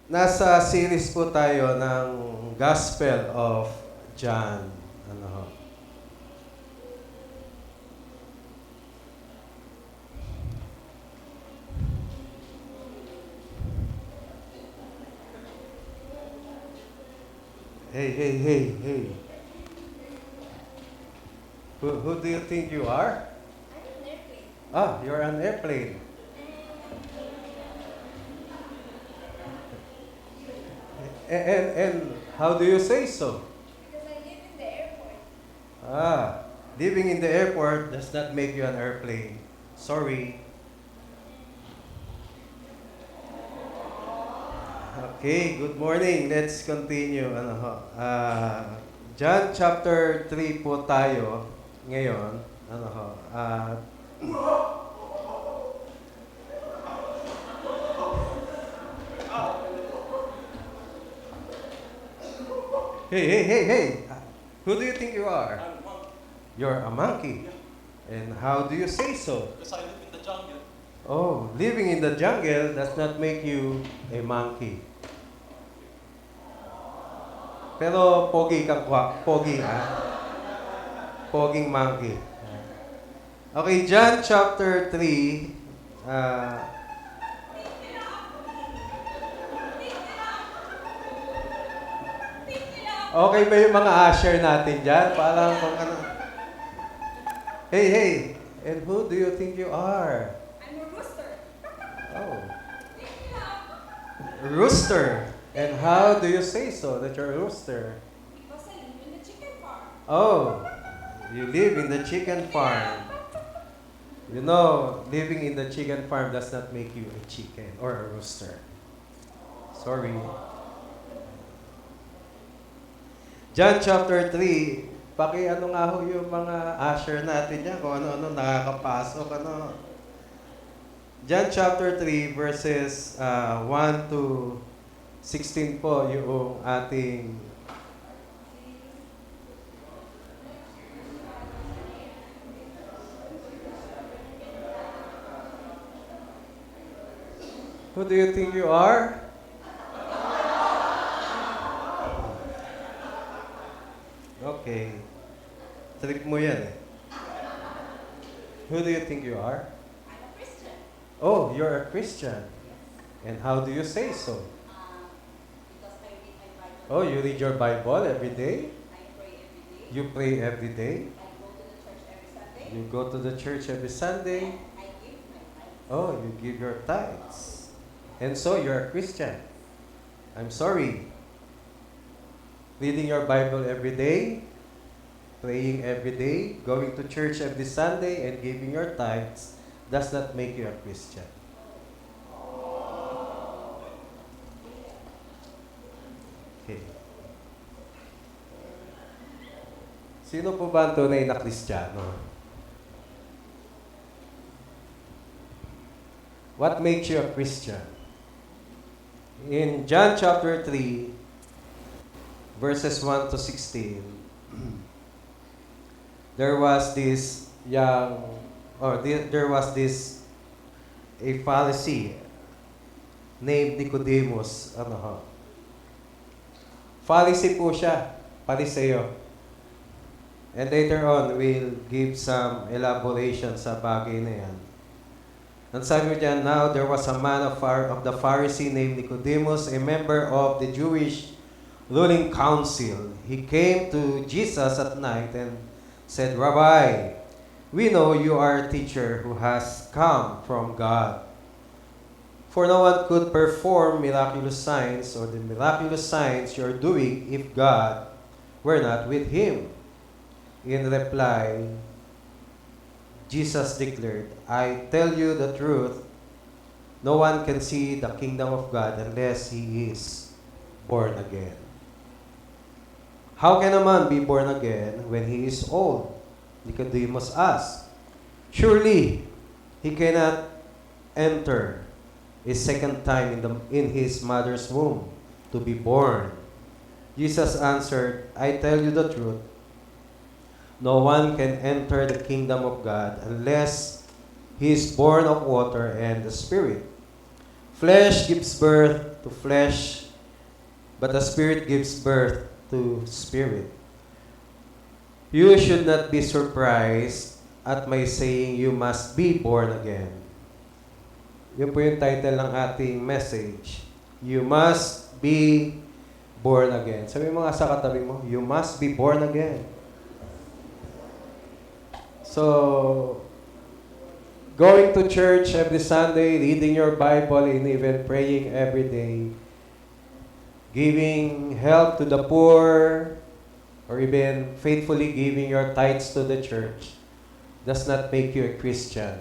Nasa series po tayo ng Gospel of John. Ano ho? Hey. Who do you think you are? Ah, you're an airplane. And how do you say so? Because I live in the airport. Ah, living in the airport does not make you an airplane. Sorry. Okay, good morning. Let's continue. Ano ho? John chapter 3 po tayo ngayon. Ano ho? Hey. Who do you think you are? I'm a monkey. You're a monkey. And how do you say so? Because I live in the jungle. Oh, living in the jungle does not make you a monkey. Pero pogi kang pogi ha? Poging monkey. Okay, John chapter 3. Okay ba yung mga usher natin dyan? Parang kung ano. Hey. And who do you think you are? I'm a rooster. Oh. Pick me up. Rooster. And how do you say so that you're a rooster? Because I live in the chicken farm. Oh, you live in the chicken farm. You know, living in the chicken farm does not make you a chicken or a rooster. Sorry. John chapter 3, ano nga ho yung mga usher natin yan, kung ano-ano nakakapasok, ano. John chapter 3 verses 1 to 16 po yung ating Who do you think you are? Okay. Trip mo yan eh. Who do you think you are? I'm a Christian. Oh, you're a Christian. And how do you say so? Because I read my Bible. Oh, you read your Bible every day? I pray every day. You pray every day? I go to the church every Sunday. You go to the church every Sunday? I give my tithes. Oh, you give your tithes. And so you're a Christian. I'm sorry. Reading your Bible every day, praying every day, going to church every Sunday, and giving your tithes does not make you a Christian. Okay. Sino po ba ang tunay na Kristiyano? What makes you a Christian? In John chapter 3, verses 1 to 16, there was this a Pharisee named Nicodemus. Pharisee po siya, Pariseo. And later on, we'll give some elaboration sa bagay na yan. And sabi mo dyan, now there was a man of the Pharisee named Nicodemus, a member of the Jewish ruling council. He came to Jesus at night and said, Rabbi, we know you are a teacher who has come from God. For no one could perform miraculous signs or the miraculous signs you are doing if God were not with him. In reply, Jesus declared, I tell you the truth, no one can see the kingdom of God unless he is born again. How can a man be born again when he is old? Nicodemus asked. Surely, he cannot enter a second time in his mother's womb to be born. Jesus answered, I tell you the truth, no one can enter the kingdom of God unless he is born of water and the Spirit. Flesh gives birth to to flesh, but the Spirit gives birth to spirit. You should not be surprised at my saying you must be born again. Yun po yung title ng ating message. You must be born again. Sabi mo nga sa katabi mo, you must be born again. So, going to church every Sunday, reading your Bible, and even praying every day, giving help to the poor, or even faithfully giving your tithes to the church, does not make you a Christian.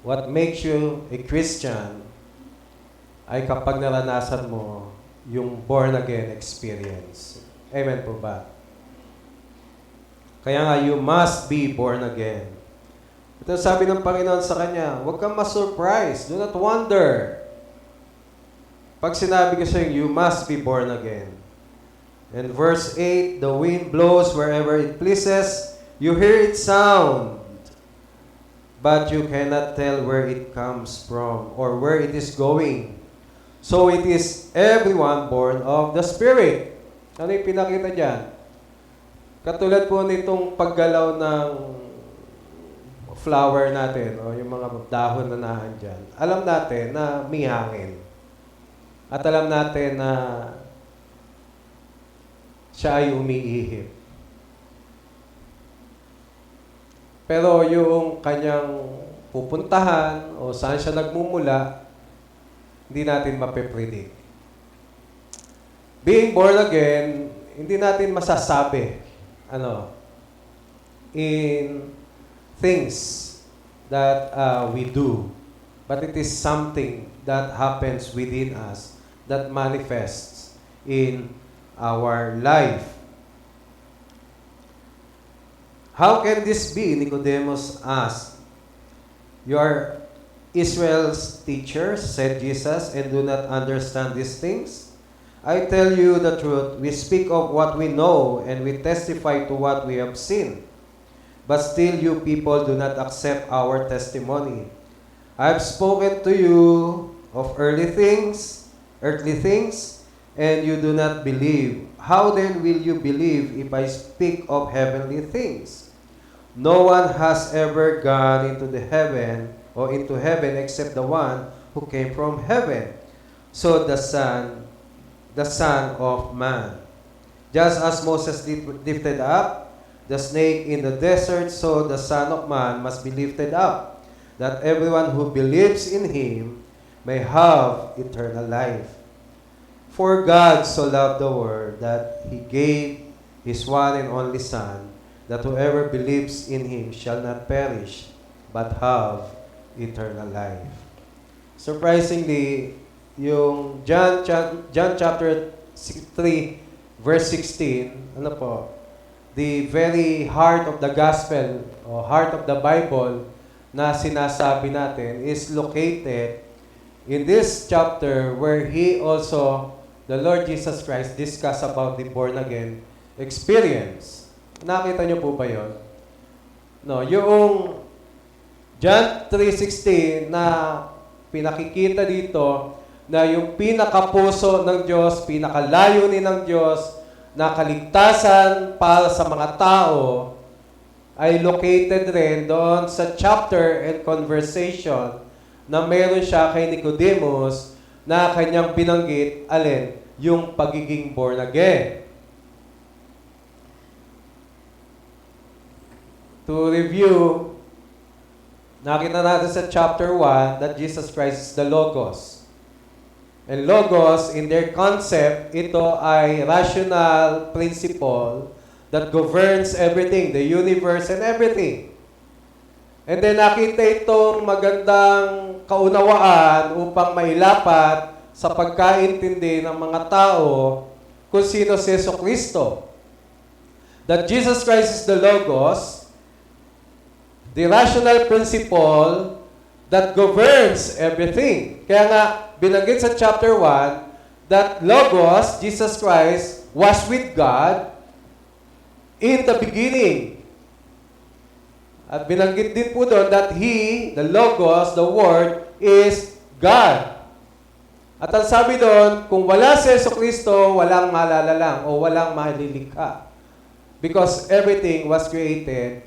What makes you a Christian ay kapag naranasan mo yung born-again experience. Amen po ba? Kaya nga, you must be born again. Ito sabi ng Panginoon sa kanya, huwag kang ma-surprise. Do not wonder. Pag sinabi ko sa inyo, you must be born again. And verse 8, the wind blows wherever it pleases. You hear its sound, but you cannot tell where it comes from or where it is going. So it is everyone born of the Spirit. Ano yung pinakita dyan? Katulad po nitong paggalaw ng flower natin o yung mga dahon na naandyan. Alam natin na may hangin. At alam natin na siya ay umiihip. Pero yung kanyang pupuntahan o saan siya nagmumula, hindi natin mapipredict. Being born again, hindi natin masasabi in things that we do. But it is something that happens within us that manifests in our life. How can this be? Nicodemus asked. You are Israel's teachers, said Jesus, and do not understand these things? I tell you the truth, we speak of what we know and we testify to what we have seen. But still you people do not accept our testimony. I have spoken to you of earthly things, and you do not believe. How then will you believe if I speak of heavenly things? No one has ever gone into heaven except the one who came from heaven. So the Son of Man. Just as Moses lifted up the snake in the desert, so the Son of Man must be lifted up, that everyone who believes in him may have eternal life. For God so loved the world that he gave his one and only Son, that whoever believes in him shall not perish, but have eternal life. Surprisingly, yung John chapter 3, verse 16, the very heart of the gospel, or heart of the Bible, na sinasabi natin is located in this chapter where the Lord Jesus Christ discussed about the born-again experience. Nakita niyo po ba yun? No, yung John 3:16 na pinakikita dito na yung pinakapuso ng Diyos, pinakalayunin ng Diyos, na kaligtasan para sa mga tao, ay located rin doon sa chapter and conversation na meron siya kay Nicodemus na kanyang binanggit, yung pagiging born again. To review, nakita natin sa chapter 1 that Jesus Christ is the Logos. And Logos, in their concept, ito ay rational principle that governs everything, the universe and everything. And then nakita itong magandang kaunawaan upang mailapat sa pagkaintindi ng mga tao kung sino si Jesucristo. That Jesus Christ is the Logos, the rational principle that governs everything. Kaya nga, binanggit sa chapter 1 that Logos, Jesus Christ, was with God in the beginning. At binanggit din po doon that He, the Logos, the Word, is God. At ang sabi doon, kung wala si Jesucristo, walang malalalang o walang malilikha. Because everything was created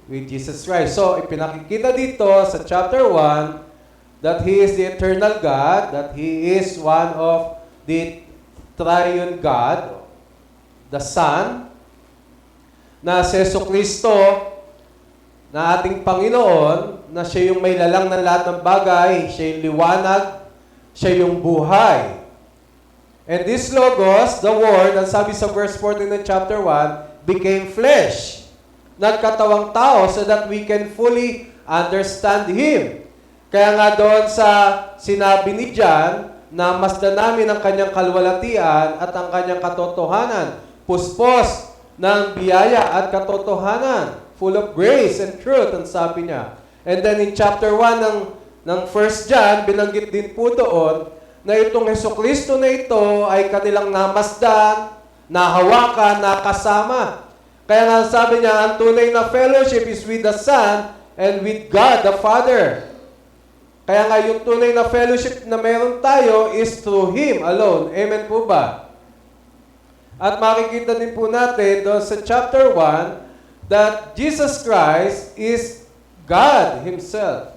with Jesus Christ. So, ipinakikita dito sa chapter 1 that He is the eternal God, that He is one of the triune God, the Son, na si Jesucristo, na ating Panginoon, na siya yung may lalang ng lahat ng bagay, siya yung liwanag, siya yung buhay. And this Logos, the Word, ang sabi sa verse 14 ng chapter 1, became flesh. Nagkatawang tao so that we can fully understand Him. Kaya nga doon sa sinabi ni John, na masdan namin ang kanyang kalwalatian at ang kanyang katotohanan. Puspos ng biyaya at katotohanan. Full of grace and truth, ang sabi niya. And then in chapter 1 ng 1 John, binanggit din po doon na itong Hesukristo na ito ay kanilang namasdan, nahawakan, nakasama. Kaya nga sabi niya, ang tunay na fellowship is with the Son and with God the Father. Kaya nga yung tunay na fellowship na meron tayo is through Him alone. Amen po ba? At makikita din po natin doon sa chapter 1 that Jesus Christ is God Himself.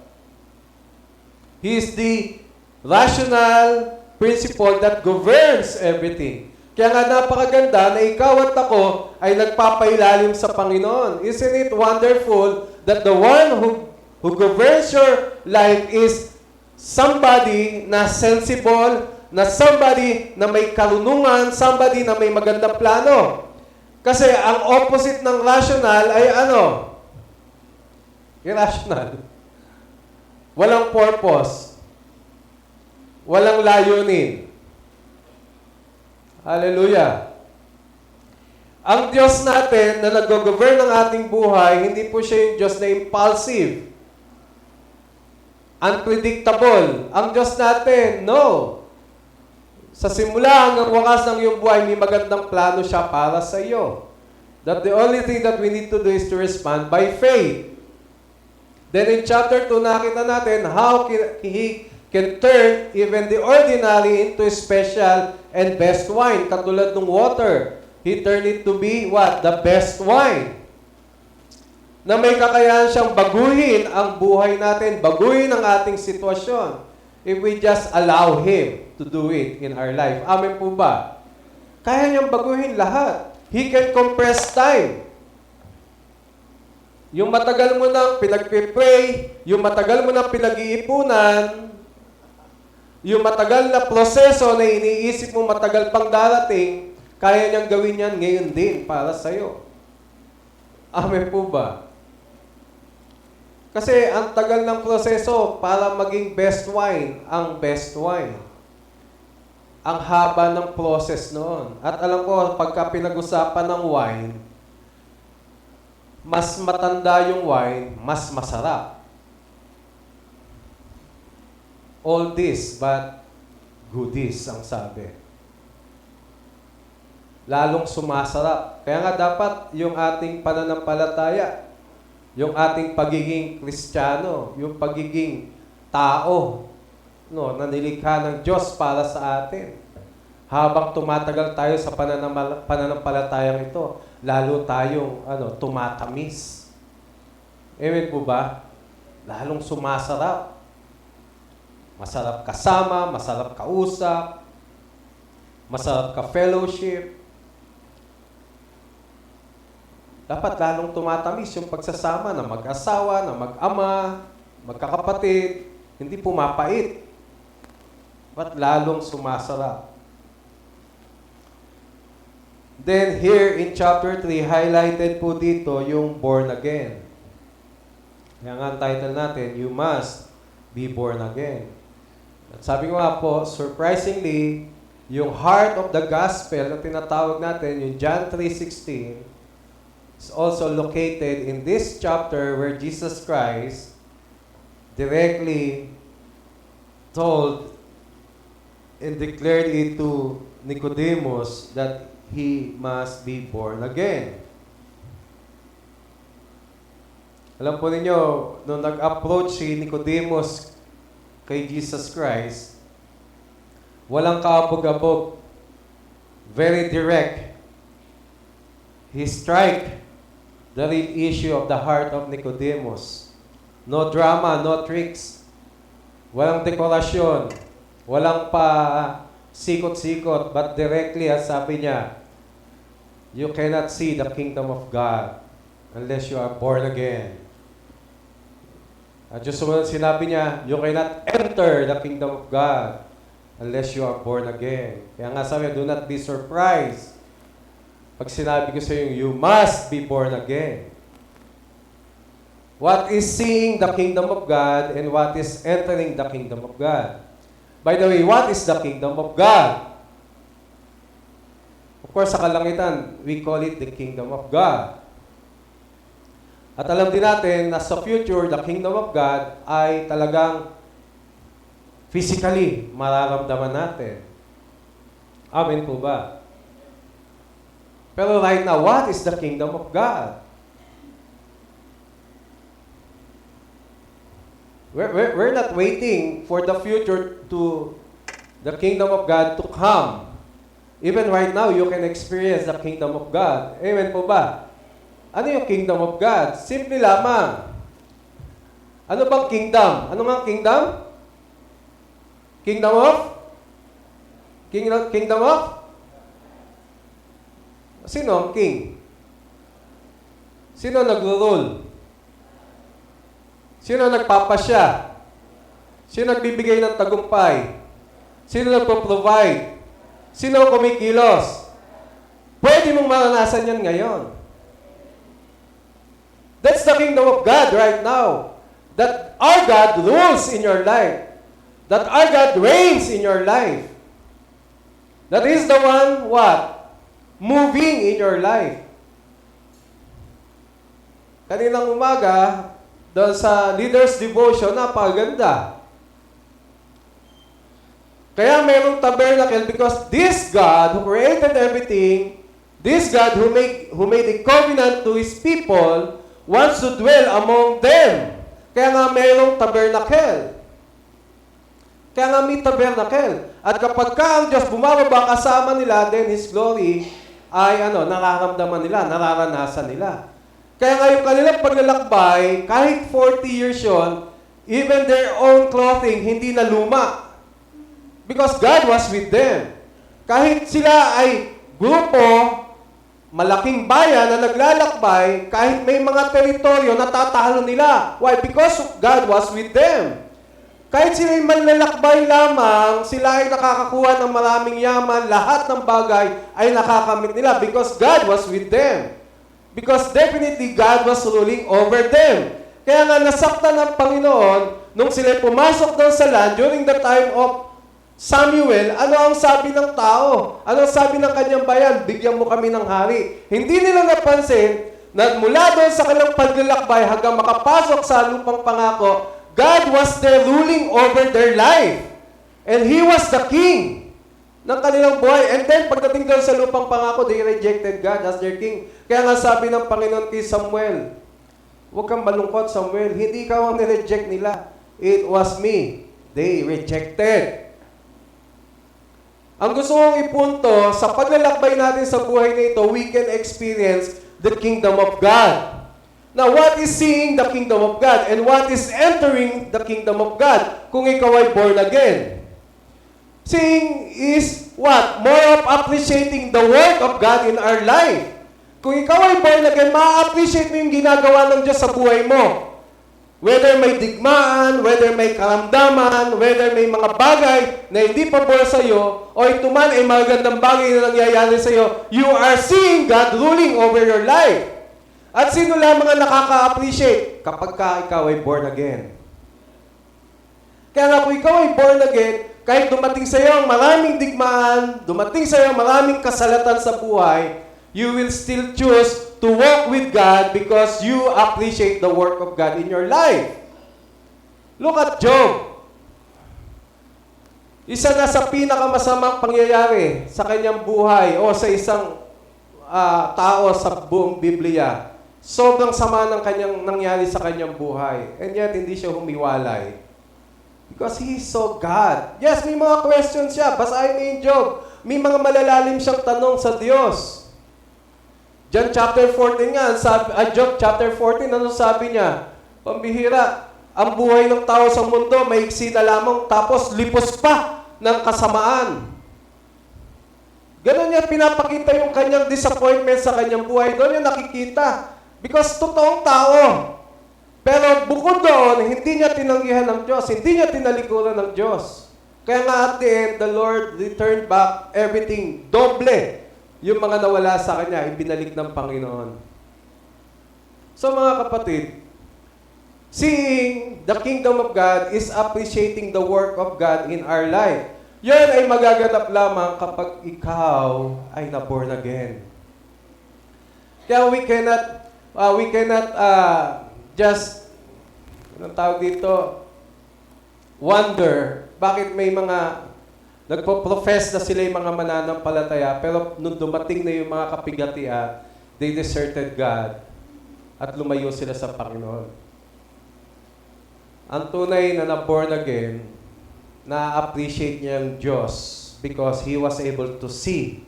He is the rational principle that governs everything. Kaya nga napakaganda na ikaw at ako ay nagpapailalim sa Panginoon. Isn't it wonderful that the one who governs your life is somebody na sensible, na somebody na may karunungan, somebody na may magandang plano. Kasi ang opposite ng rational ay ano? Irrational. Walang purpose. Walang layunin. Hallelujah. Ang Diyos natin na nag-govern ng ating buhay, hindi po siya yung Diyos na impulsive. Unpredictable. Ang Diyos natin, no. Sa simula hanggang wakas ng iyong buhay, may magandang plano siya para sa iyo. That the only thing that we need to do is to respond by faith. Then in chapter 2, nakita natin how He can turn even the ordinary into special and best wine. Katulad ng water. He turned it to be what? The best wine. Na may kakayahan siyang baguhin ang buhay natin, baguhin ang ating sitwasyon. If we just allow Him to do it in our life. Amen po ba? Kaya niyang baguhin lahat. He can compress time. Yung matagal mo nang pinagpipray, yung matagal mo nang pinag-iipunan, yung matagal na proseso na iniisip mo matagal pang darating, kaya niyang gawin yan ngayon din para sa'yo. Amen po ba? Kasi ang tagal ng proseso para maging best wine, ang best wine. Ang haba ng process noon. At alam ko, pagka pinag-usapan ng wine, mas matanda yung wine, mas masarap. All this, but goodies, ang sabi. Lalong sumasarap. Kaya nga dapat yung ating pananampalataya, yung ating pagiging Kristiyano, yung pagiging tao, no, na nilikha ng Diyos para sa atin. Habang tumatagal tayo sa pananampalatayang ito, lalo tayong tumatamis. Amen po ba? Lalong sumasarap. Masarap kasama, masarap kausap, masarap ka fellowship. Dapat lalong tumatamis yung pagsasama na mag-asawa, na mag-ama, magkakapatid, hindi pumapait. Dapat lalong sumasarap. Then here in chapter 3, highlighted po dito yung born again. Kaya nga ang title natin, You Must Be Born Again. At sabi ko nga po, surprisingly, yung heart of the gospel na tinatawag natin, yung John 3:16, is also located in this chapter where Jesus Christ directly told and declared it to Nicodemus that he must be born again. Alam po ninyo, nung nag-approach si Nicodemus kay Jesus Christ, Walang kaabog-abog. Very direct. He strike the real issue of the heart of Nicodemus. No drama, no tricks. Walang dekorasyon. Walang pa sikot-sikot. But directly, as sabi niya, you cannot see the kingdom of God unless you are born again. At yung sumunod sinabi niya, you cannot enter the kingdom of God unless you are born again. Kaya nga sabi, do not be surprised pag sinabi ko sa iyo, you must be born again. What is seeing the kingdom of God and what is entering the kingdom of God? By the way, what is the kingdom of God? Of course, sa kalangitan, we call it the kingdom of God. At alam din natin na sa future, the kingdom of God ay talagang physically mararamdaman natin. Amen po ba? Pero right now, what is the kingdom of God? We're not waiting for the future to the kingdom of God to come. Even right now, you can experience the kingdom of God. Amen po ba? Ano yung kingdom of God? Simple lamang. Ano bang kingdom? Ano nga kingdom? Kingdom of? Kingdom of? Sino ang king? Sino nagro-rule? Sino nagpapasya? Sino nagbibigay ng tagumpay? Sino nagpo-provide? Sino kumikilos? Pwede mong maranasan yan ngayon. That's the kingdom of God right now. That our God rules in your life. That our God reigns in your life. That is the one, what? Moving in your life. Kaninang umaga, doon sa leader's devotion, napakaganda. Kaya mayroong tabernacle because this God who created everything, this God who made a covenant to His people, wants to dwell among them. Kaya nga mayroong tabernacle. Kaya nga may tabernacle. At kapag ka ang Diyos bumababa kasama nila, then His glory ay nararamdaman nila, nararanasan nila. Kaya nga yung kanilang paglalakbay, kahit 40 years yun, even their own clothing, hindi na luma. Because God was with them. Kahit sila ay grupo, malaking bayan na naglalakbay, kahit may mga teritoryo, natatalo nila. Why? Because God was with them. Kahit sila ay manlalakbay lamang, sila ay nakakakuha ng maraming yaman, lahat ng bagay ay nakakamit nila because God was with them. Because definitely God was ruling over them. Kaya nga nasaktan ng Panginoon nung sila pumasok doon sa land during the time of Samuel, ano ang sabi ng tao? Ano ang sabi ng kanyang bayan? Bigyan mo kami ng hari. Hindi nila napansin na mula doon sa kanilang paglalakbay hanggang makapasok sa lupang pangako, God was there ruling over their life. And He was the king ng kanilang buhay. And then, pagdating doon sa lupang pangako, they rejected God as their king. Kaya nga sabi ng Panginoon kay Samuel, huwag kang malungkot, Samuel. Hindi ikaw ang nireject nila. It was me. They rejected. Ang gusto kong ipunto, sa paglalakbay natin sa buhay na ito, we can experience the kingdom of God. Now, what is seeing the kingdom of God? And what is entering the kingdom of God? Kung ikaw ay born again. Seeing is what? More of appreciating the work of God in our life. Kung ikaw ay born again, ma-appreciate mo yung ginagawa ng Diyos sa buhay mo. Whether may digmaan, whether may karamdaman, whether may mga bagay na hindi pabor sa iyo, o ito man ay magandang bagay na nangyayari sa iyo, you are seeing God ruling over your life. At sino lamang ang nakaka-appreciate? Kapag ikaw ay born again. Kaya nga kung ikaw ay born again, kahit dumating sa iyo ang maraming digmaan, dumating sa iyo ang maraming kasalatan sa buhay, you will still choose to walk with God because you appreciate the work of God in your life. Look at Job. Isa na sa pinakamasamang pangyayari sa kanyang buhay o sa isang tao sa buong Biblia. Sobrang sama ng kanyang nangyari sa kanyang buhay. And yet, hindi siya humiwalay. Because He saw God. Yes, may mga questions siya. Basahin mo yung Job. May mga malalalim siyang tanong sa Diyos. John chapter 14 nga, Job chapter 14, ano sabi niya? Pambihira, ang buhay ng tao sa mundo, maiksi na lamang, tapos lipos pa ng kasamaan. Ganon niya pinapakita yung kanyang disappointment sa kanyang buhay. Doon niya nakikita. Because totoong tao. Pero bukod doon, hindi niya tinanggihan ng Diyos. Hindi niya tinalikuran ng Diyos. Kaya nga at the end, the Lord returned back everything. Doble. Yung mga nawala sa kanya, ibinalik ng Panginoon. So mga kapatid, seeing the kingdom of God is appreciating the work of God in our life. Yan ay magaganap lamang kapag ikaw ay na-born again. Kaya we cannot just, anong tawag dito, wonder, bakit may mga nagpo-profess na sila yung mga mananampalataya, pero nung dumating na yung mga kapigatian, they deserted God at lumayo sila sa Panginoon. Ang tunay na na-born again, na-appreciate niya ang Diyos because he was able to see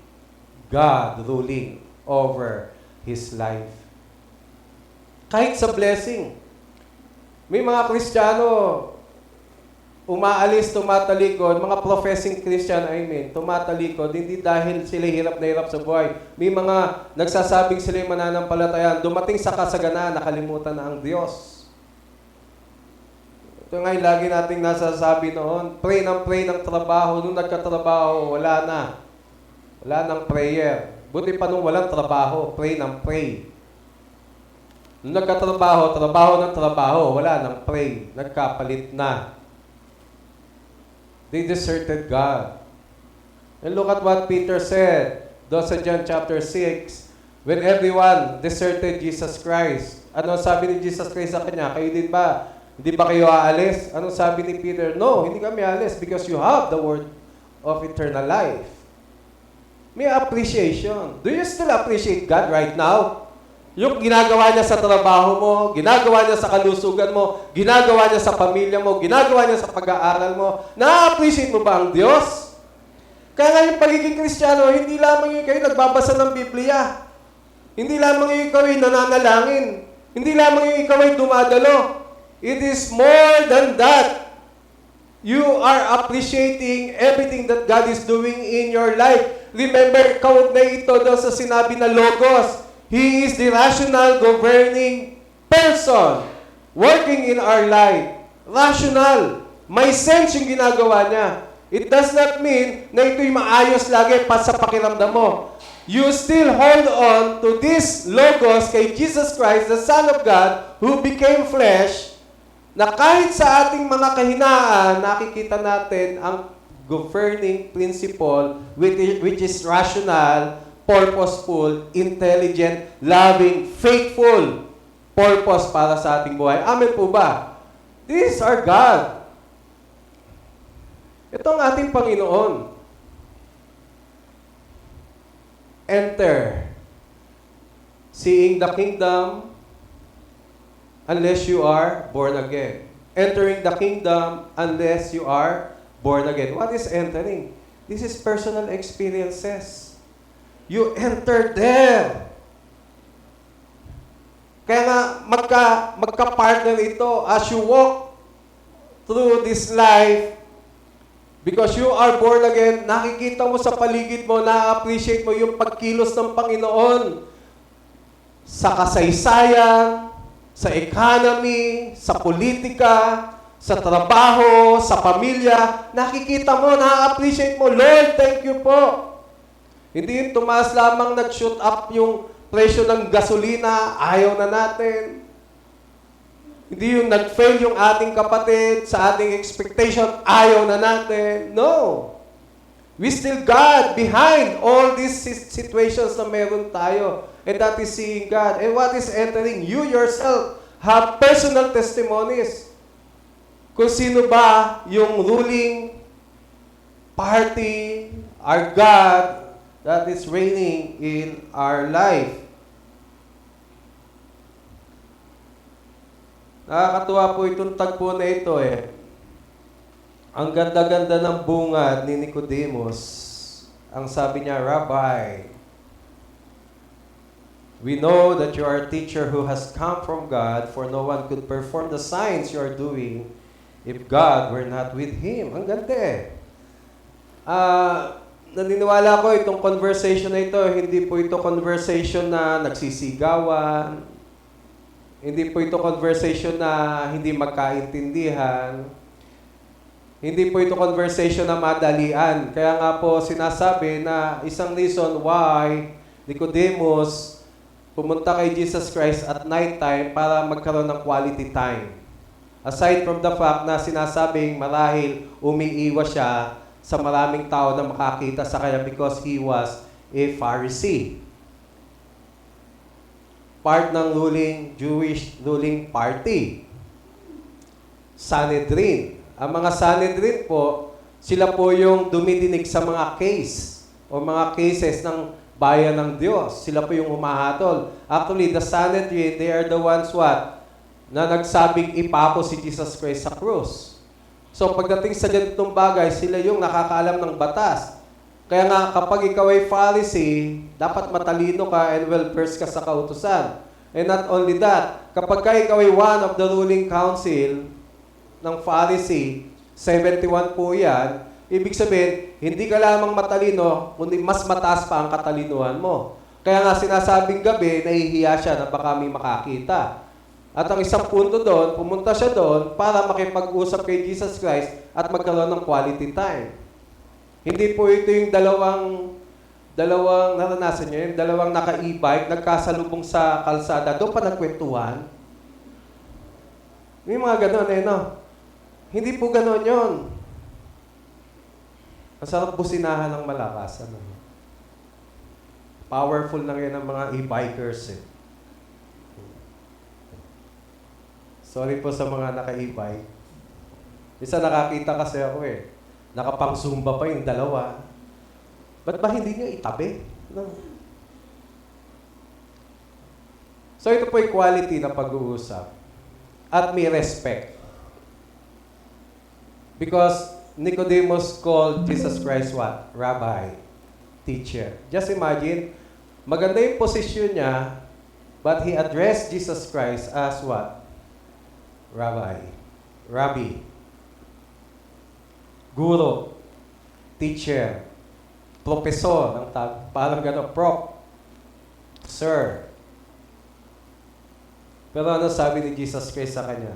God ruling over his life. Kahit sa blessing, may mga Kristiyano, umaalis, tumatalikod, mga professing Christian, tumatalikod, hindi dahil sila hirap na hirap sa buhay. May mga nagsasabing sila yung mananampalataya, dumating sa kasaganaan, nakalimutan na ang Diyos. Ito nga yung lagi nating nasasabi noon, pray ng trabaho, nung nagkatrabaho, wala na. Wala nang prayer. Buti pa nung walang trabaho, pray ng pray. Nung nagkatrabaho, trabaho, wala nang pray. Nagkapalit na. They deserted God. And look at what Peter said. Doon sa John chapter 6, when everyone deserted Jesus Christ. Ano sabi ni Jesus Christ sa kanya? Kayo din ba? Hindi ba kayo aalis? Ano sabi ni Peter? No, hindi kami aalis because you have the word of eternal life. May appreciation. Do you still appreciate God right now? Yung ginagawa niya sa trabaho mo, ginagawa niya sa kalusugan mo, ginagawa niya sa pamilya mo, ginagawa niya sa pag-aaral mo, na-appreciate mo ba ang Diyos? Kaya nga yung pagiging Kristiyano, hindi lamang yung kayo nagbabasa ng Biblia. Hindi lamang yung ikaw ay nananalangin. Hindi lamang yung ikaw ay dumadalo. It is more than that. You are appreciating everything that God is doing in your life. Remember, kaugnay ito doon sa sinabi na Logos. He is the rational governing person working in our life. Rational. May sense yung ginagawa niya. It does not mean na ito'y maayos lagi pa sa pakiramdam mo. You still hold on to this Logos kay Jesus Christ, the Son of God, who became flesh, na kahit sa ating mga kahinaan, nakikita natin ang governing principle which is rational, purposeful, intelligent, loving, faithful purpose para sa ating buhay. Amen po ba? This is our God. Ito ang ating Panginoon. Enter. Seeing the kingdom unless you are born again. Entering the kingdom unless you are born again. What is entering? This is personal experiences. You enter there. Kaya nga, magka-partner ito as you walk through this life. Because you are born again, nakikita mo sa paligid mo, na-appreciate mo yung pagkilos ng Panginoon sa kasaysayan, sa economy, sa politika, sa trabaho, sa pamilya. Nakikita mo, na-appreciate mo, Lord, thank you po. Hindi yung tumaas lamang nag-shoot up yung presyo ng gasolina, ayaw na natin. Hindi yung nag-fail yung ating kapatid sa ating expectation, ayaw na natin. No. We still God behind all these situations na meron tayo. And that is seeing God. And what is entering? You yourself have personal testimonies. Kung sino ba yung ruling party, our God, that is reigning in our life. Nakakatuwa po itong tagpo na ito . Ang ganda-ganda ng bungad ni Nicodemus. Ang sabi niya, Rabbi, we know that you are a teacher who has come from God, for no one could perform the signs you are doing if God were not with him. Ang ganda eh. Naniniwala ko itong conversation na ito, hindi po ito conversation na nagsisigawan, hindi po ito conversation na hindi magkaintindihan, hindi po ito conversation na madalian. Kaya nga po sinasabi na isang reason why Nicodemus pumunta kay Jesus Christ at night time para magkaroon ng quality time. Aside from the fact na sinasabing marahil umiiwas siya sa maraming tao na makakita sa kanya because he was a Pharisee. Part ng Jewish ruling party. Sanhedrin. Ang mga Sanhedrin po, sila po yung dumidinig sa mga case o mga cases ng bayan ng Diyos. Sila po yung humahatol. Actually, the Sanhedrin, they are the ones na nagsabing ipako si Jesus Christ sa krus. So pagdating sa ganitong bagay, sila yung nakakaalam ng batas. Kaya nga, kapag ikaw ay Pharisee, dapat matalino ka and well-versed ka sa kautusan. And not only that, kapag ikaw ay one of the ruling council ng Pharisee, 71 po yan, ibig sabihin, hindi ka lamang matalino, kundi mas mataas pa ang katalinuhan mo. Kaya nga sinasabing gabi, nahihiya siya na baka may makakita. At ang isang punto doon, pumunta siya doon para makipag-usap kay Jesus Christ at magkaroon ng quality time. Hindi po ito yung dalawang naranasan niyo, yung dalawang naka-e-bike, nagkasalubong sa kalsada, doon pa nagkwentuhan. May mga ganon no? Hindi po ganon yun. Masarap businahan ng malakas. Powerful lang yan ang mga e-bikers eh. Sorry po sa mga naka-e-bike. Isa nakakita kasi ako eh. Nakapang-zumba pa yung dalawa. Ba't ba hindi nyo itabi? No. So ito po yung quality na pag-uusap. At may respect. Because Nicodemus called Jesus Christ what? Rabbi. Teacher. Just imagine, maganda yung posisyon niya, but he addressed Jesus Christ as what? Rabbi. Rabbi. Guro. Teacher. Professor. Parang gano'n. Prof. Sir. Pero ano sabi ni Jesus Christ sa kanya?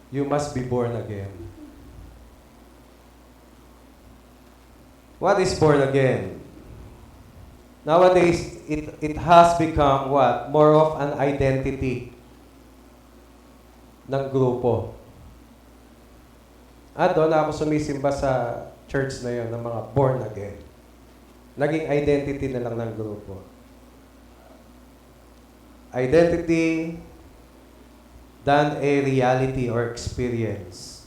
You must be born again. What is born again? Nowadays, it has become what? More of an identity ng grupo. At doon ako sumisimba sa church na yon ng mga born again. Naging identity na lang ng grupo. Identity than a reality or experience.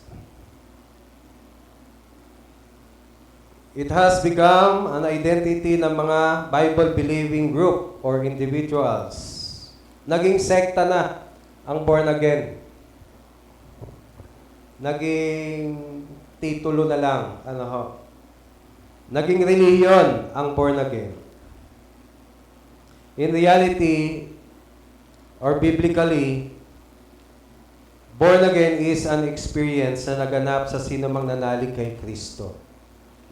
It has become an identity ng mga Bible-believing group or individuals. Naging sekta na ang born again. Naging titulo na lang. Naging reliyon ang born again. In reality, or biblically, born again is an experience na naganap sa sino mang nanalig kay Kristo.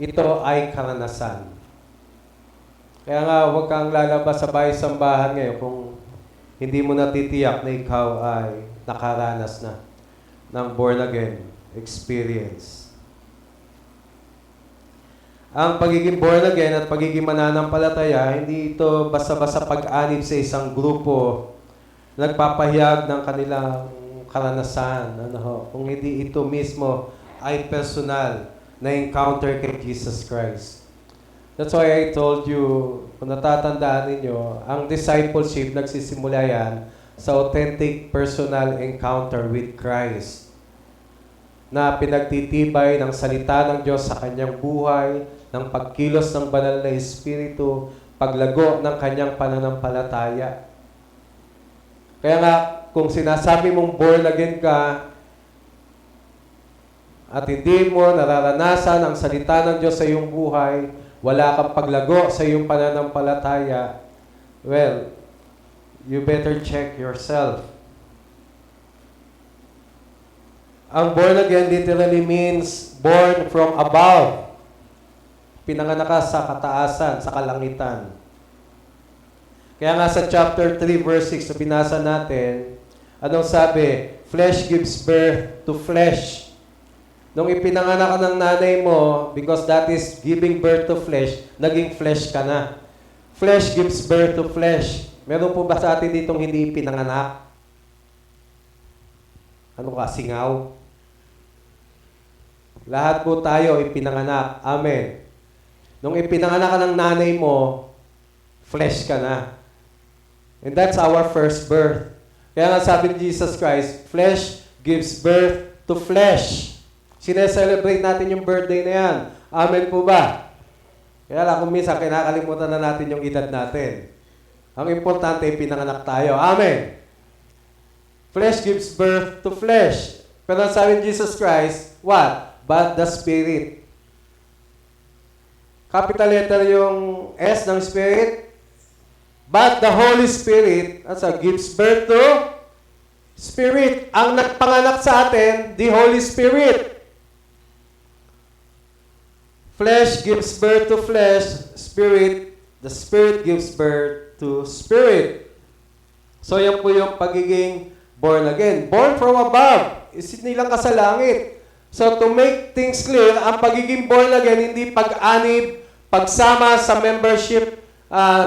Ito ay karanasan. Kaya nga, huwag kang lalabas sa bahay-sambahan ngayon kung hindi mo natitiyak na ikaw ay nakaranas na ng born-again experience. Ang pagiging born-again at pagiging mananampalataya, hindi ito basta-basta pag-anib sa isang grupo, nagpapahayag ng kanilang karanasan. Kung hindi ito mismo ay personal na encounter kay Jesus Christ. That's why I told you, kung natatandaan ninyo, ang discipleship nagsisimula yan sa authentic personal encounter with Christ na pinagtitibay ng salita ng Diyos sa kanyang buhay, ng pagkilos ng banal na Espiritu, paglago ng kanyang pananampalataya. Kaya nga, kung sinasabi mong born again ka, at hindi mo nararanasan ang salita ng Diyos sa iyong buhay, wala kang paglago sa iyong pananampalataya, well, you better check yourself. Ang born again literally means born from above. Pinanganak ka sa kataasan, sa kalangitan. Kaya nga sa chapter 3 verse 6 na binasa natin, anong sabi? Flesh gives birth to flesh. Nung ipinanganak ka ng nanay mo, because that is giving birth to flesh, naging flesh ka na. Flesh gives birth to flesh. Meron po ba sa atin ditong hindi ipinanganak? Ano ka, singaw? Lahat po tayo ipinanganak. Amen. Nung ipinanganak ka ng nanay mo, flesh ka na. And that's our first birth. Kaya nga sabi ni Jesus Christ, flesh gives birth to flesh. Sineselebrate natin yung birthday na yan. Amen po ba? Kaya lang kung minsan, kinakalimutan na natin yung edad natin. Ang importante, pinanganak tayo. Amen. Flesh gives birth to flesh. Pero sabi ni Jesus Christ, what? But the Spirit. Capital letter yung S ng Spirit. But the Holy Spirit, gives birth to Spirit. Ang nagpanganak sa atin, the Holy Spirit. Flesh gives birth to flesh, Spirit, the Spirit gives birth to Spirit. So yan po yung pagiging born again. Born from above. Isit nilang ka sa langit. So to make things clear, ang pagiging born again, hindi pag-anib, pagsama sa membership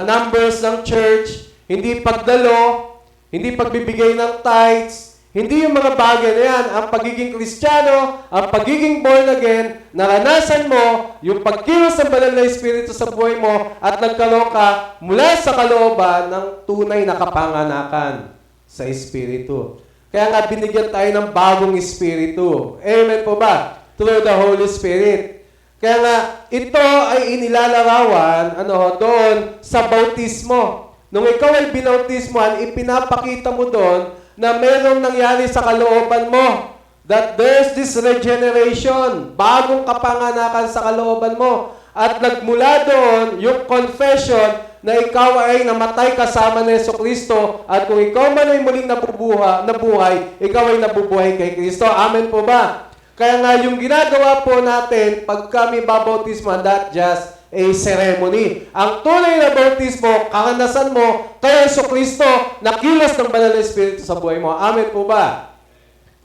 numbers ng church, hindi pagdalo, hindi pagbibigay ng tithes, hindi yung mga bagay na yan. Ang pagiging Kristiyano, ang pagiging born again, naranasan mo yung pagkilos ng banal na Espiritu sa buhay mo at nagkaroon ka mula sa kalooban ng tunay na kapanganakan sa Espiritu. Kaya nga binigyan tayo ng bagong Espiritu. Amen po ba? Through the Holy Spirit. Kaya nga, ito ay inilalarawan doon sa bautismo. Nung ikaw ay binautismohan, ipinapakita mo doon na merong nangyari sa kalooban mo. That there's this regeneration, bagong kapanganakan sa kalooban mo. At nagmula doon yung confession na ikaw ay namatay kasama ni Jesucristo at kung ikaw man ay muling nabuhay, ikaw ay nabubuhay kay Kristo. Amen po ba? Kaya nga yung ginagawa po natin pag kami babautismo, not just a ceremony. Ang tunay na bautismo, karanasan mo kay Jesucristo na kilos ng banal na Espiritu sa buhay mo. Amen po ba?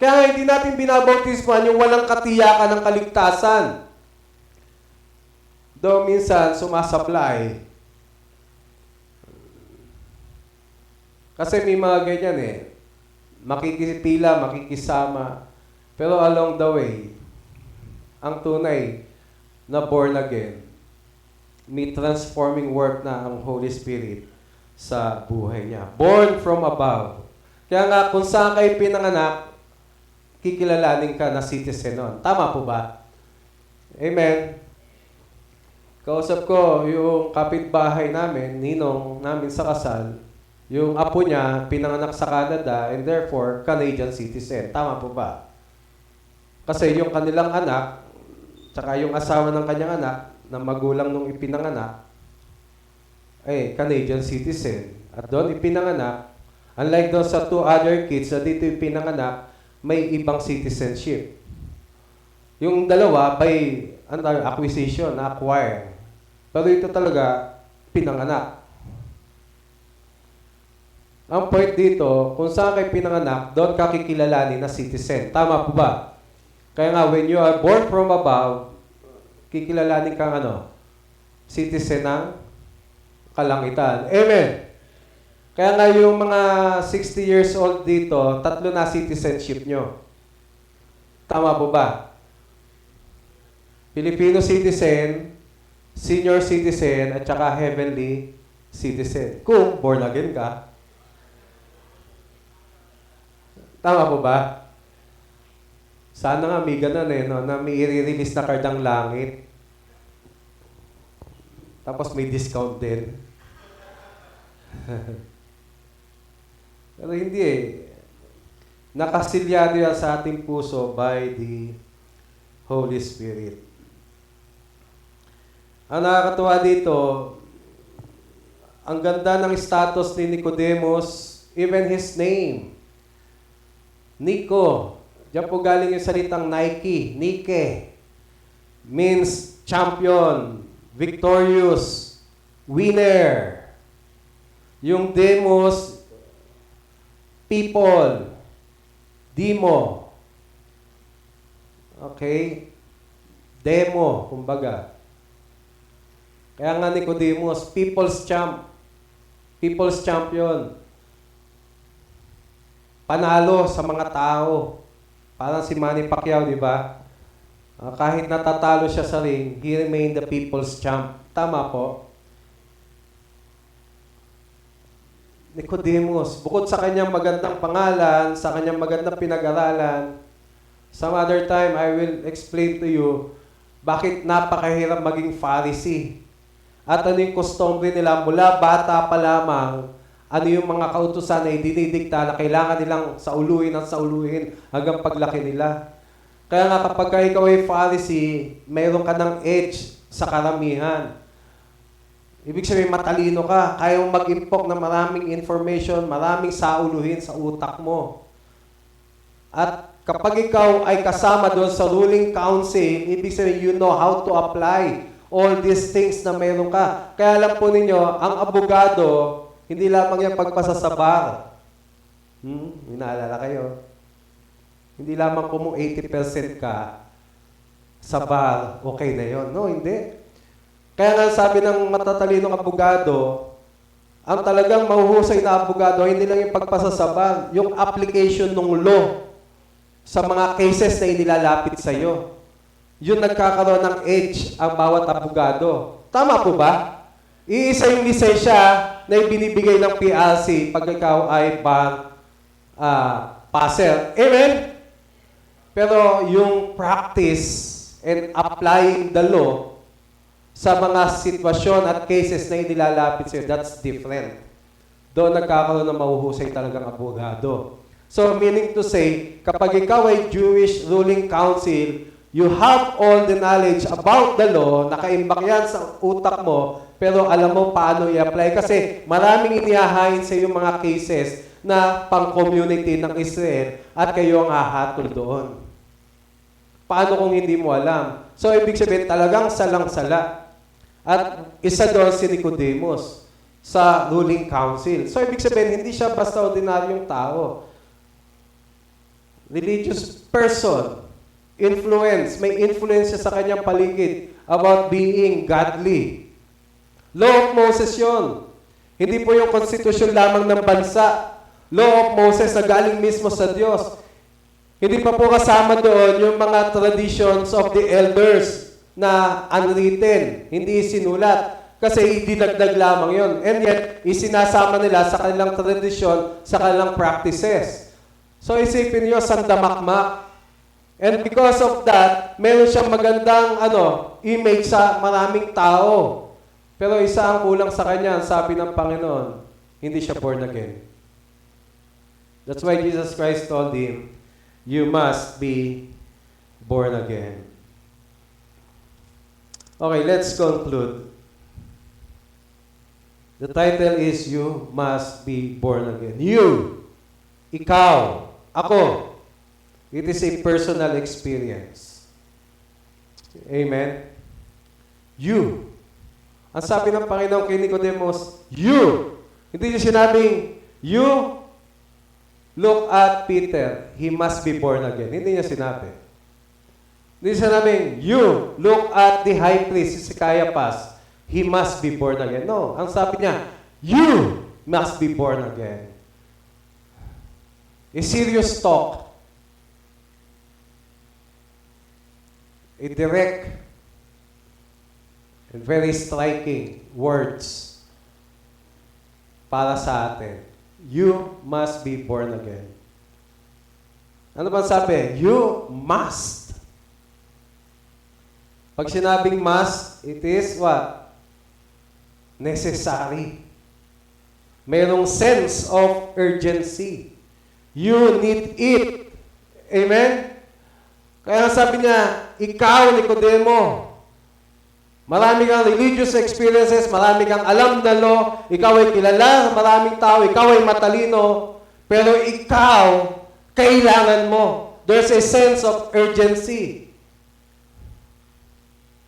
Kaya nga hindi natin binabautismohan yung walang katiyakan ng kaligtasan. Though minsan sumasablay. Kasi may mga ganyan makikipila, makikisama. Pero along the way, ang tunay na born again, may transforming work na ang Holy Spirit sa buhay niya. Born from above. Kaya nga, kung saan kayo pinanganak, kikilalanin ka na citizen nun. Tama po ba? Amen. Kausap ko yung kapitbahay namin, ninong namin sa kasal, yung apo niya, pinanganak sa Canada, and therefore, Canadian citizen. Tama po ba? Kasi yung kanilang anak, tsaka yung asawa ng kanyang anak, na magulang nung ipinanganak, ay Canadian citizen. At doon ipinanganak, unlike doon sa two other kids na dito ipinanganak, may ibang citizenship. Yung dalawa by acquisition, na-acquire. Pero ito talaga, pinanganak. Ang point dito, kung saan kayo pinanganak, doon ka kikilalanin na citizen. Tama po ba? Kaya nga, when you are born from above, kikilalanin kang citizen ng kalangitan. Amen. Kaya nga yung mga 60 years old dito, 3 na citizenship nyo. Tama po ba? Filipino citizen, senior citizen, at saka heavenly citizen. Kung born again ka. Tama po ba? Sana nga may ganun na may i-release na card ang langit. Tapos may discount din. Pero hindi Nakasilyado yan sa ating puso by the Holy Spirit. Ang nakakatuwa dito, ang ganda ng status ni Nicodemus, even his name. Nico. Diyan po galing yung salitang Nike. Nike. Means champion, victorious, winner. Yung demos, people. Demo. Okay? Demo, kumbaga. Kaya nga Nicodemus, people's champ. People's champion. Panalo sa mga tao. Parang si Manny Pacquiao, di ba? Kahit natatalo siya sa ring, he remained the people's champ. Tama po. Nicodemus, bukod sa kanyang magandang pangalan, sa kanyang magandang pinag-aralan, some other time I will explain to you bakit napakahirap maging Pharisee. At ano yung customary nila mula bata pa lamang, ano yung mga kautusan na idinidikta na kailangan nilang sauluhin at sauluhin hanggang paglaki nila. Kaya nga kapag ikaw ay Pharisee, mayroon ka ng edge sa karamihan. Ibig sabihin matalino ka, kaya mong mag-impok ng maraming information, maraming sauluhin sa utak mo. At kapag ikaw ay kasama doon sa ruling council, ibig sabihin you know how to apply all these things na mayroon ka. Kaya alam po ninyo, ang abogado, hindi lamang yan pagpasa sa bar. Inaalala kayo? Hindi lamang kung 80% ka sa bar, okay na yon. No, hindi. Kaya nga sabi ng matatalinong abogado, ang talagang mahuhusay na abogado, hindi lang yung pagpasa sa bar, yung application ng law sa mga cases na inilalapit sa iyo. Yun nagkakaroon ng edge ang bawat abogado. Tama po ba? Iisa yung lisensya na ibinibigay ng PLC pag ikaw ay bar passer. Amen? Pero yung practice and applying the law sa mga sitwasyon at cases na inilalapit sa'yo, that's different. Doon nagkakaroon ng mahuhusay talagang abogado. So, meaning to say, kapag ikaw ay Jewish ruling council, you have all the knowledge about the law, nakaimbak yan sa utak mo, pero alam mo paano i-apply. Kasi maraming inihahain sa yung mga cases na pang-community ng Israel at kayo ang hahatol doon. Paano kung hindi mo alam? So, ibig sabihin talagang salang-sala. At isa doon si Nicodemus sa ruling council. So, ibig sabihin, hindi siya basta ordinaryong tao. Religious person. Influence. May influence siya sa kanyang paligid about being godly. Law of Moses yun. Hindi po yung konstitusyon lamang ng bansa. Law of Moses na galing mismo sa Diyos. Hindi pa po kasama doon yung mga traditions of the elders na unwritten, hindi sinulat. Kasi dinagdag lamang yun. And yet, isinasama nila sa kanilang tradisyon, sa kanilang practices. So isipin nyo, sandamakmak. And because of that, meron siyang magandang image sa maraming tao. Pero isa ang kulang sa kanya, sabi ng Panginoon, hindi siya born again. That's why Jesus Christ told him, you must be born again. Okay, let's conclude. The title is, You Must Be Born Again. You, ikaw, ako. It is a personal experience. Amen? You. Ang sabi ng Panginoon kay Nicodemus, you. Hindi niya sinabing, you look at Peter, he must be born again. Hindi niya sinabi. Hindi niya sinabing, you look at the high priest, si Caiaphas, he must be born again. No, ang sabi niya, you must be born again. A serious talk. A direct and very striking words para sa atin. You must be born again. Ano ba sabi? You must. Pag sinabing must, it is what? Necessary. Mayroong sense of urgency. You need it. Amen? Kaya sabi niya, ikaw, Nicodemo, marami kang religious experiences, marami kang alam na law, ikaw ay kilala sa maraming tao, ikaw ay matalino, pero ikaw, kailangan mo. There's a sense of urgency.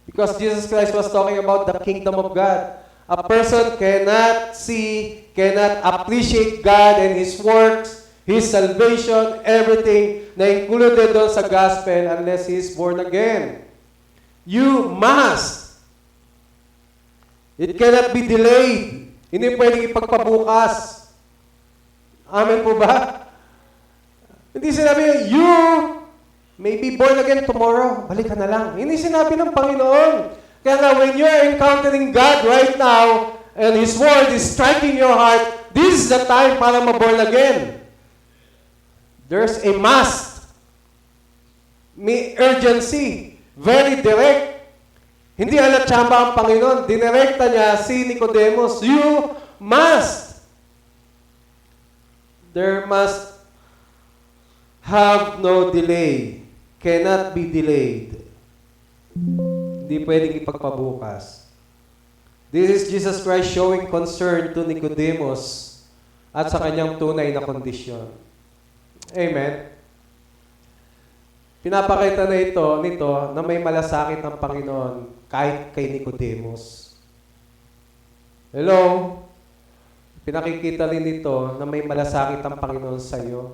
Because Jesus Christ was talking about the kingdom of God. A person cannot see, cannot appreciate God and His works, His salvation, everything na included doon sa gospel unless he is born again. You must. It cannot be delayed. Hindi pwedeng ipagpabukas. Amen po ba? Hindi sinabi, you may be born again tomorrow. Balik ka na lang. Hindi sinabi ng Panginoon. Kaya nga, when you are encountering God right now, and His Word is striking your heart, this is the time para ma-born again. There's a must. May urgency. Very direct. Hindi alatsamba ang Panginoon. Dinirekta niya si Nicodemus. You must. There must have no delay. Cannot be delayed. Hindi pwedeng ipagpabukas. This is Jesus Christ showing concern to Nicodemus at sa kanyang tunay na kondisyon. Amen. Pinapakita na nito na may malasakit ng Panginoon kahit kay Nicodemus. Hello? Pinakikita rin nito na may malasakit ang Panginoon sa iyo.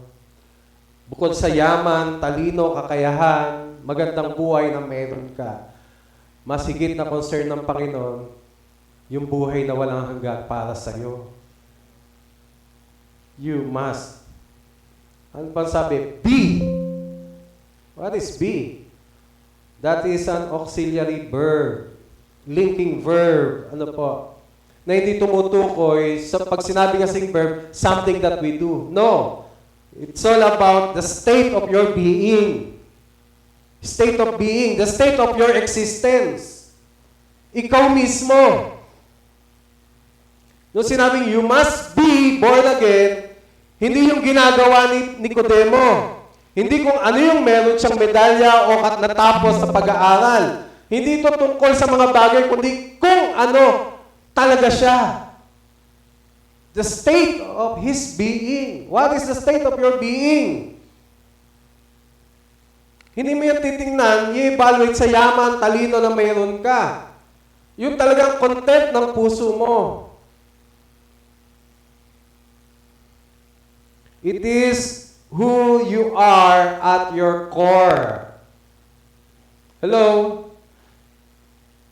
Bukod sa yaman, talino, kakayahan, magandang buhay na meron ka, mas higit na concern ng Panginoon, yung buhay na walang hanggan para sa iyo. You must. Ano pa sabi? Be. What is be? That is an auxiliary verb. Linking verb. Ano po? Na hindi tumutukoy sa pag sinabi kasing verb, something that we do. No. It's all about the state of your being. State of being. The state of your existence. Ikaw mismo. Nung sinabing, you must be born again, hindi yung ginagawa ni Nicodemo. Hindi kung ano yung meron siyang medalya o natapos sa pag-aaral. Hindi ito tungkol sa mga bagay, kundi kung ano talaga siya. The state of his being. What is the state of your being? Hindi mo yung titingnan, i-evaluate sa yaman, talino na mayroon ka. Yung talagang content ng puso mo. It is who you are at your core. Hello?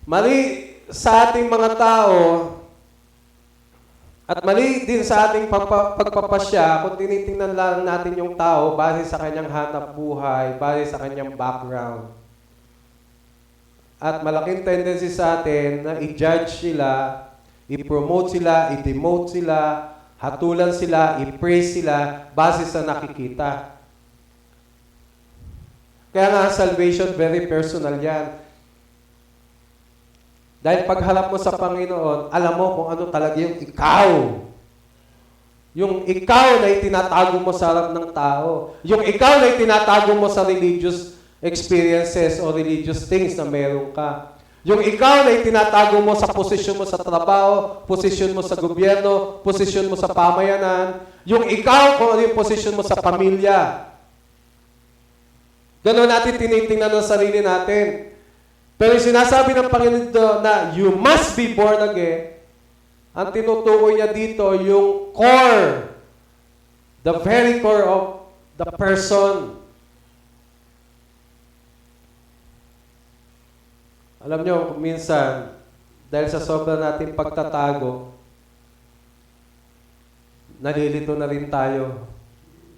Mali sa ating mga tao, at mali din sa ating pagpapasya kung tinitingnan lang natin yung tao base sa kanyang hanap buhay, base sa kanyang background. At malaking tendency sa atin na i-judge sila, i-promote sila, i-demote sila, hatulan sila, i-praise sila, base sa nakikita. Kaya nga, salvation, very personal yan. Dahil pagharap mo sa Panginoon, alam mo kung ano talaga yung ikaw. Yung ikaw na itinatago mo sa harap ng tao. Yung ikaw na itinatago mo sa religious experiences o religious things na meron ka. Yung ikaw na itinatago mo sa posisyon mo sa trabaho, posisyon mo sa gobyerno, posisyon mo sa pamayanan. Yung ikaw kung ano yung posisyon mo sa pamilya. Ganoon natin tinitingnan ng sarili natin. Pero yung sinasabi ng Panginoon na you must be born again, ang tinutukoy niya dito yung core, the very core of the person. Alam nyo, minsan, dahil sa sobra nating pagtatago, nalilito na rin tayo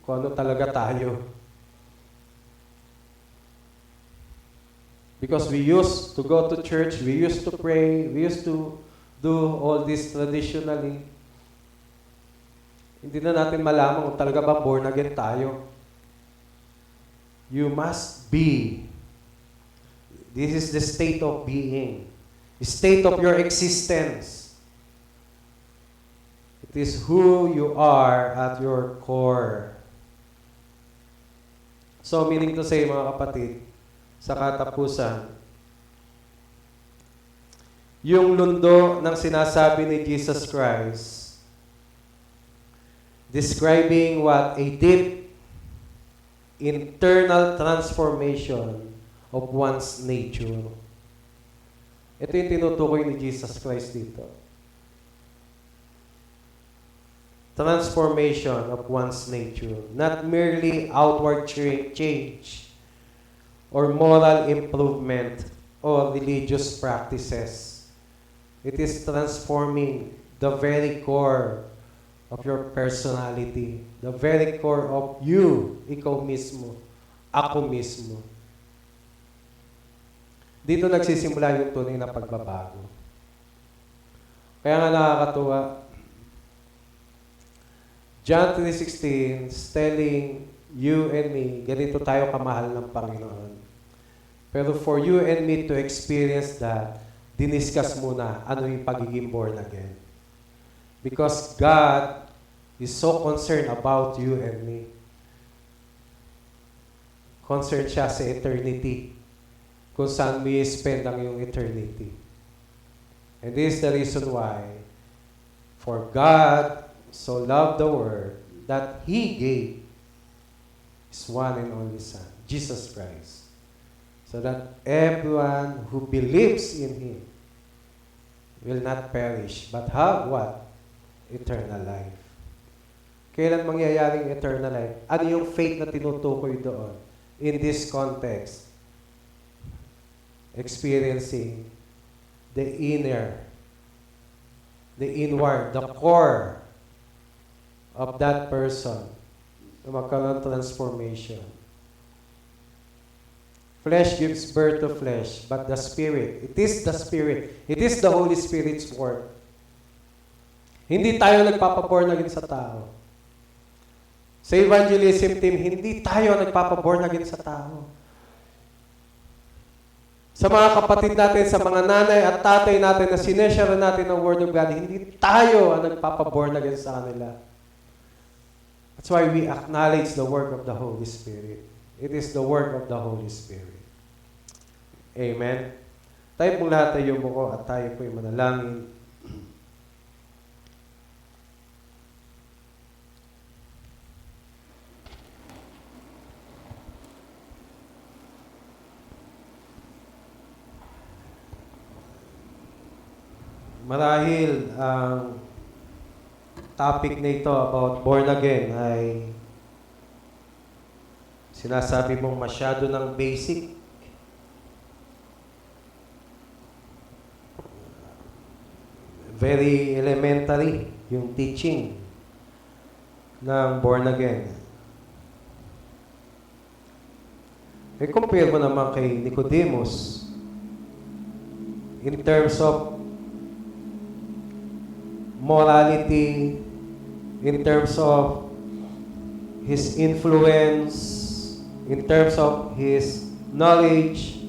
kung ano talaga tayo. Because we used to go to church, we used to pray, we used to do all this traditionally. Hindi na natin malaman kung talaga ba born again tayo. You must be. This is the state of being. The state of your existence. It is who you are at your core. So, meaning to say, mga kapatid, sa katapusan, yung lundo ng sinasabi ni Jesus Christ, describing what a deep internal transformation of one's nature. Ito yung tinutukoy ni Jesus Christ dito. Transformation of one's nature. Not merely outward change or moral improvement or religious practices. It is transforming the very core of your personality. The very core of you, ikaw mismo, ako mismo. Dito nagsisimula yung tunay na pagbabago. Kaya nga nakakatuwa, John 3:16 is telling you and me, ganito tayo kamahal ng Panginoon. Pero for you and me to experience that, diniscuss muna ano yung pagiging born again. Because God is so concerned about you and me. Concerned siya sa eternity. Kung saan mo i-spend ang iyong eternity. And this is the reason why, for God so loved the world that He gave His one and only Son, Jesus Christ, so that everyone who believes in Him will not perish, but have what? Eternal life. Kailan mangyayaring eternal life? Ano yung faith na tinutukoy doon? In this context, experiencing the inward, the core of that person na magkaroon ng transformation. Flesh gives birth to flesh, but the Spirit, it is the Spirit, it is the Holy Spirit's work. Hindi tayo nagpapaborn again sa tao. Sa evangelism team, hindi tayo nagpapaborn again sa tao. Sa mga kapatid natin, sa mga nanay at tatay natin na sineshare natin ng Word of God, hindi tayo ang nagpapaborn again sa kanila. That's why we acknowledge the work of the Holy Spirit. It is the work of the Holy Spirit. Amen? Tayo pong lahat ay yumuko at tayo po'y manalangin. Marahil ang topic na ito about born again ay sinasabi mong masyado ng basic. Very elementary yung teaching ng born again. I-compare mo naman kay Nicodemus in terms of morality, in terms of his influence, in terms of his knowledge,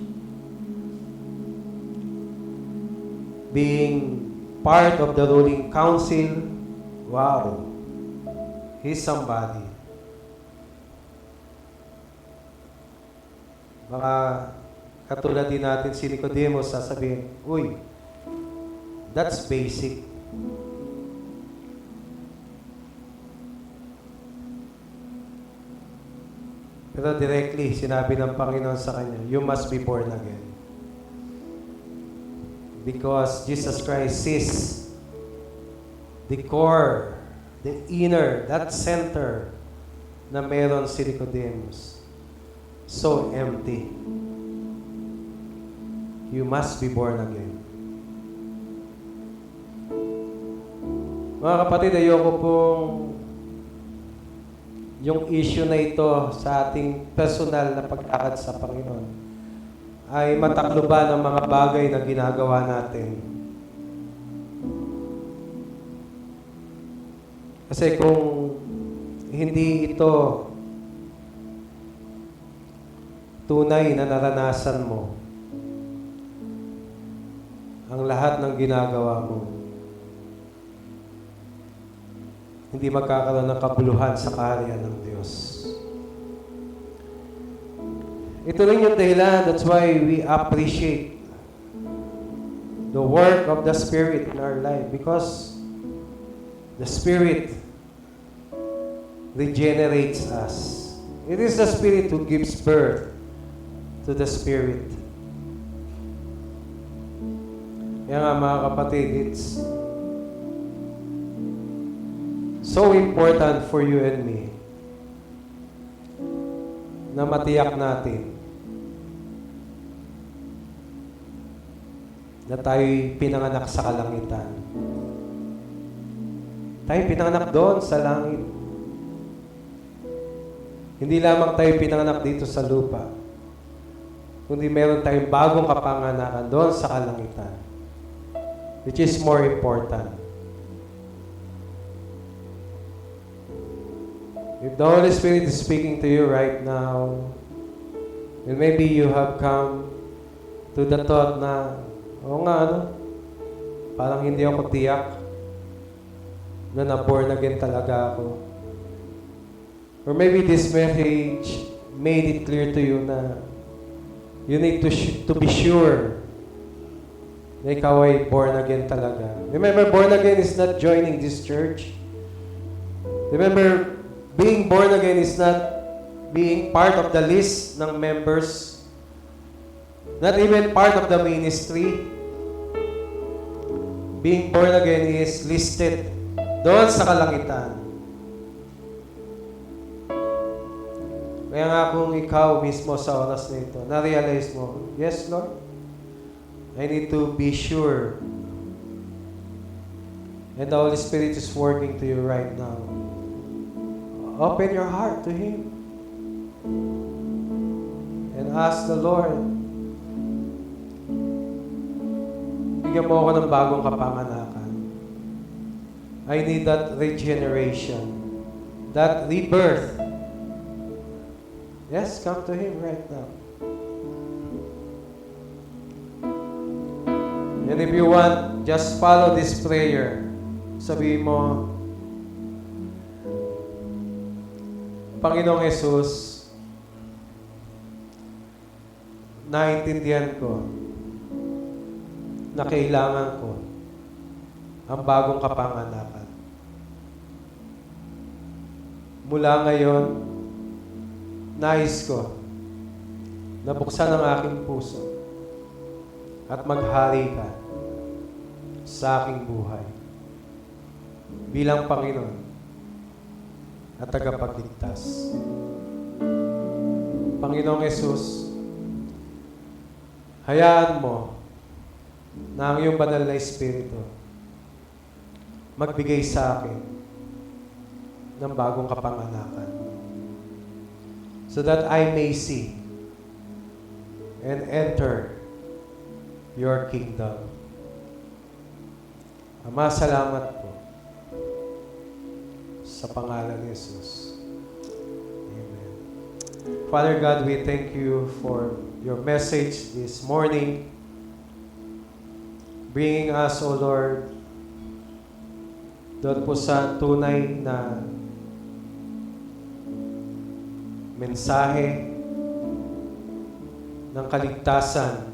being part of the ruling council. Wow, he's somebody. Baka katulad din natin si Nicodemus, sasabihin, uy, that's basic. Pero directly, sinabi ng Panginoon sa kanya, you must be born again. Because Jesus Christ is the core, the inner, that center na meron si Nicodemus. So empty. You must be born again. Mga kapatid, ayoko pong yung issue na ito sa ating personal na pagtakad sa Panginoon ay matakloban ng mga bagay na ginagawa natin. Kasi kung hindi ito tunay na naranasan mo, ang lahat ng ginagawa mo, hindi magkakaroon ng kabuluhan sa kaharian ng Diyos. Ito rin yung dahilan. That's why we appreciate the work of the Spirit in our life. Because the Spirit regenerates us. It is the Spirit who gives birth to the Spirit. Kaya nga mga kapatid, it's so important for you and me na matiyak natin na tayo'y pinanganak sa kalangitan. Tayo pinanganak doon sa langit. Hindi lamang tayo pinanganak dito sa lupa, kundi meron tayong bagong kapanganakan doon sa kalangitan, which is more important. If the Holy Spirit is speaking to you right now, and maybe you have come to the thought na, oo nga, parang hindi ako tiyak na na-born again talaga ako. Or maybe this message made it clear to you na you need to be sure na ikaw ay born again talaga. Remember, born again is not joining this church. Remember, being born again is not being part of the list ng members. Not even part of the ministry. Being born again is listed doon sa kalangitan. Kaya nga kung ikaw mismo sa oras na ito, na-realize mo, yes, Lord, I need to be sure. And the Holy Spirit is working to you right now. Open your heart to Him. And ask the Lord, bigyan mo ako ng bagong kapanganakan. I need that regeneration, that rebirth. Yes, come to Him right now. And if you want, just follow this prayer. Sabihin mo, Panginoong Jesus, naintindihan ko na kailangan ko ang bagong kapanganakan. Mula ngayon, nais ko na buksan ang aking puso at maghari ka sa aking buhay bilang Panginoon at tagapagligtas. Panginoong Jesus, hayaan mo na ang iyong banal na Espiritu magbigay sa akin ng bagong kapanganakan so that I may see and enter your kingdom. Ama, salamat po sa pangalan ni Jesus. Amen. Father God, we thank you for your message this morning, bringing us, O Lord, doon po sa tunay na mensahe ng kaligtasan.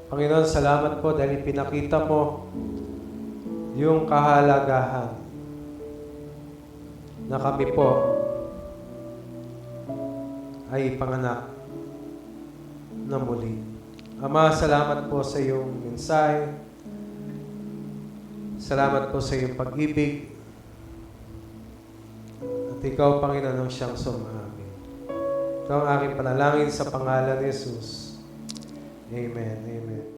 Panginoon, salamat po dahil pinakita mo yung kahalagahan na kami po ay panganak na muli. Ama, salamat po sa iyong mensahe. Salamat po sa iyong pag-ibig. At ikaw, Panginoon, ang siyang sumaamin. Ito ang aking panalangin sa pangalan ni Jesus. Amen. Amen.